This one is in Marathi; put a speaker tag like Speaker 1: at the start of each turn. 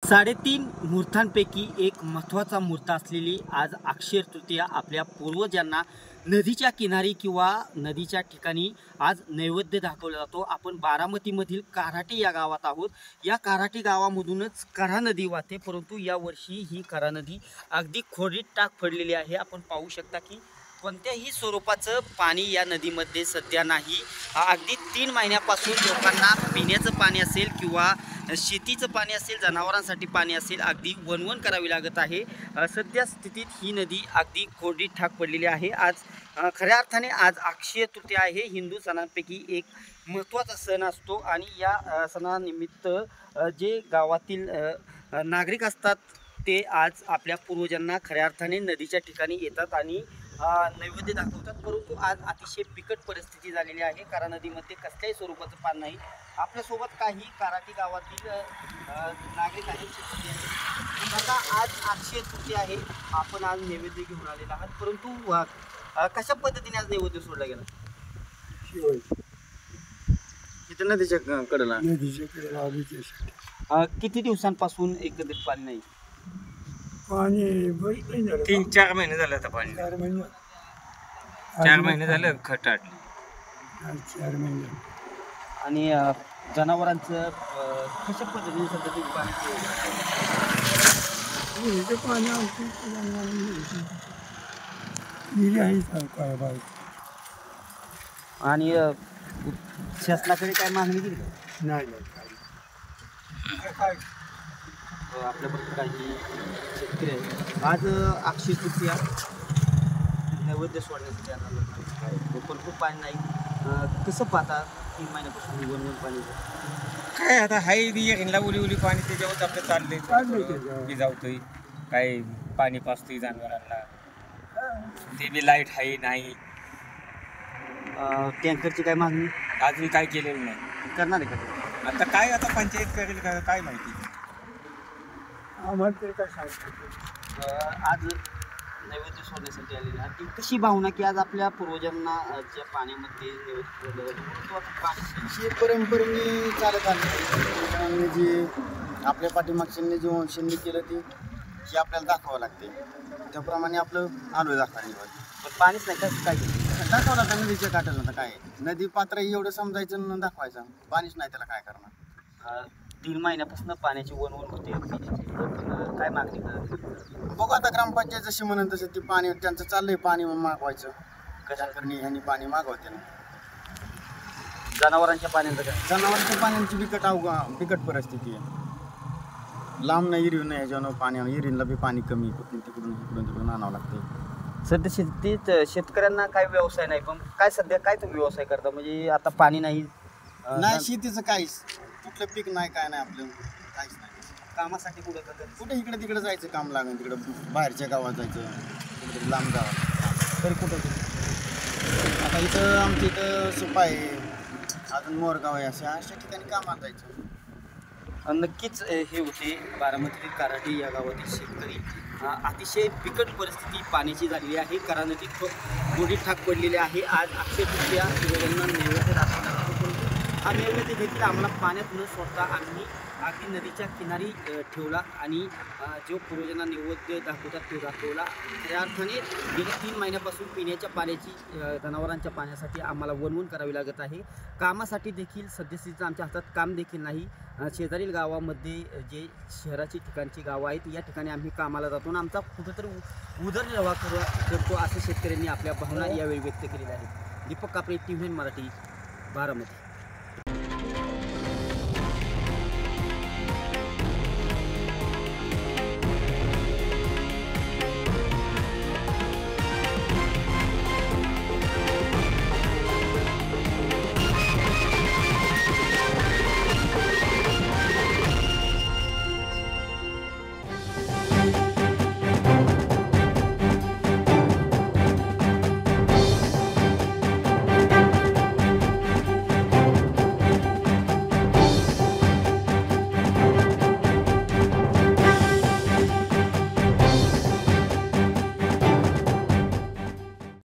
Speaker 1: 3.5 मुहूर्तांपैकी एक महत्त्वाचा मुहूर्त असलेली आज अक्षय तृतीया आपल्या पूर्वजांना नदीच्या किनारी किंवा नदीच्या ठिकाणी आज नैवेद्य दाखवला जातो। आपण बारामतीमधील कराटी या गावात आहोत। या कराटी गावामधूनच कऱ्हा नदी वाहते, परंतु या वर्षी ही कऱ्हा नदी अगदी खोडीत टाक पडलेली आहे। आपण पाहू शकता की कोणत्याही स्वरूपाचं पाणी या नदीमध्ये सध्या नाही। अगदी 3 महिन्यापासून लोकांना पिण्याचं पाणी असेल किंवा शेतीचं पाणी असेल, जनावरांसाठी पाणी असेल, अगदी वणवण करावी लागत आहे। सध्या स्थितीत ही नदी अगदी कोरडी ठाक पडलेली आहे। आज खऱ्या अर्थाने आज अक्षय तृतीया आहे। हिंदू सणांपैकी एक महत्त्वाचा सण असतो आणि या सणानिमित्त जे गावातील नागरिक असतात ते आज आपल्या पूर्वजांना खऱ्या अर्थाने नदीच्या ठिकाणी येतात आणि नैवेद्य दाखवतात। परंतु आज अतिशय बिकट परिस्थिती झालेली आहे। कऱ्हा नदीमध्ये कसल्याही स्वरूपाचं पाणी नाही। आपल्यासोबत काही कराटी गावातील नागरिक आहेत। आता आज अक्षय तृतीया आहे, आपण आज नैवेद्य घेऊन आलेला आहात, परंतु कशा पद्धतीने आज नैवेद्य सोडला गेला? इथं नदीच्या कडेला किती दिवसांपासून एकत्रित पाणी नाही?
Speaker 2: पाणी
Speaker 3: 3-4 महिने झाले आता पाणी 4 महिने झाले खटाट
Speaker 2: 4 महिने।
Speaker 1: आणि जनावरांचं कशा पद्धतीने सध्या ते पाणी आणि शासनाकडे काय मागणी केली?
Speaker 2: नाही
Speaker 1: आपल्याबरोबर काही शेतकरी आहेत। आज अक्षय तृतीया नैवेद्य सोडण्यासाठी आणलं, भरपूर पाणी नाही। कसं पाहता 3 महिन्यापासून वणवण पाणी
Speaker 3: काय आता हाय विहिरीला उली पाणी त्याच्यावर आपलं चाललंय, भिजावतोय काय पाणी पाजतोय जनावरांना, ते बी लाईट आहे नाही।
Speaker 1: टँकरची काय मागणी
Speaker 3: अजून काय केलेलं नाही,
Speaker 1: करणार आहे का?
Speaker 3: आता काय आता पंचायत करेल का काय माहिती
Speaker 2: आम्हाला तरी काय सांगतो।
Speaker 1: आज नैवेद्य सोडण्यासाठी आलेली आहे ती कशी भावना की आज आपल्या पूर्वजांना ज्या पाण्यामध्ये नैवेद्य सोडलं जातं, पाणी
Speaker 4: परंपरेने चालत आले, जे आपल्या पाठीमागच्यांनी जे वंशांनी केलं ते आपल्याला दाखवावं लागते, त्याप्रमाणे आपलं आलोय दाखवायला।
Speaker 1: पण पाणीच नाही कसं काय
Speaker 4: दाखवावं लागतं नदीच्या काठाला। तर काय नदी पात्र एवढं समजायचं न दाखवायचं, पाणीच नाही त्याला काय करणार।
Speaker 1: 3 महिन्यापासून पाण्याची वणवण होते, पण काय मागणी करणार?
Speaker 4: बघू आता ग्रामपंचायत जशी म्हणून तसं ते पाणी त्यांचं चाललंय, पाणी मागवायचं कशा करणे ह्यांनी पाणी मागवते ना।
Speaker 1: जनावरांच्या पाण्याचं काय?
Speaker 4: जनावरांच्या पाण्याची बिकट परिस्थिती आहे। लांब नाही इरीन नाही, ह्याच्यानं पाणी इरीनला बी पाणी कमी, तिकडून आणावं लागते।
Speaker 1: सध्या शेतीत शेतकऱ्यांना काय व्यवसाय नाही, पण काय सध्या काय तुम्ही व्यवसाय करता? म्हणजे आता पाणी नाही,
Speaker 4: नाही शेतीचं काहीच कुठलं पीक नाही, काय नाही, आपलं काहीच नाही।
Speaker 1: कामासाठी कुठं करतात?
Speaker 4: कुठे इकडे तिकडे जायचं काम लागेल, तिकडं बाहेरच्या गावात जायचं, कुठेतरी लांब गावात।
Speaker 1: तरी कुठं?
Speaker 4: आता इथं आमच्या इथं सुपा आहे, अजून मोरगाव आहे, अशा ठिकाणी कामाला जायचं।
Speaker 1: नक्कीच हे होते बारामतीतील कराटी या गावातील शेतकरी। अतिशय बिकट परिस्थिती पाण्याची झालेली आहे। कऱ्हा नदी कोरडीत ठाक पडलेली आहे। आज अक्षय तृतीया पूर्वजांना नैवेद्य दाखवला जातो, परंतु हा नैवेद्य देखील आम्हाला पाण्यात न सोडता आम्ही अगदी नदीच्या किनारी ठेवला आणि जो पूर्वजांना नैवेद्य दाखवतात तो दाखवला। त्या अर्थाने गेल्या 3 महिन्यापासून पिण्याच्या पाण्याची जनावरांच्या पाण्यासाठी आम्हाला वणवण करावी लागत आहे। कामासाठी देखील सद्यस्थितीचं आमच्या हातात काम देखील नाही। शेजारील गावामध्ये जे शहराची ठिकाणची गावं आहेत या ठिकाणी आम्ही कामाला जातो आणि आमचा कुठंतरी उदरनिर्वाह करतो असं शेतकऱ्यांनी आपल्या भावना यावेळी व्यक्त केलेल्या आहेत। दीपक कापरे, TV9 मराठी, बारामती।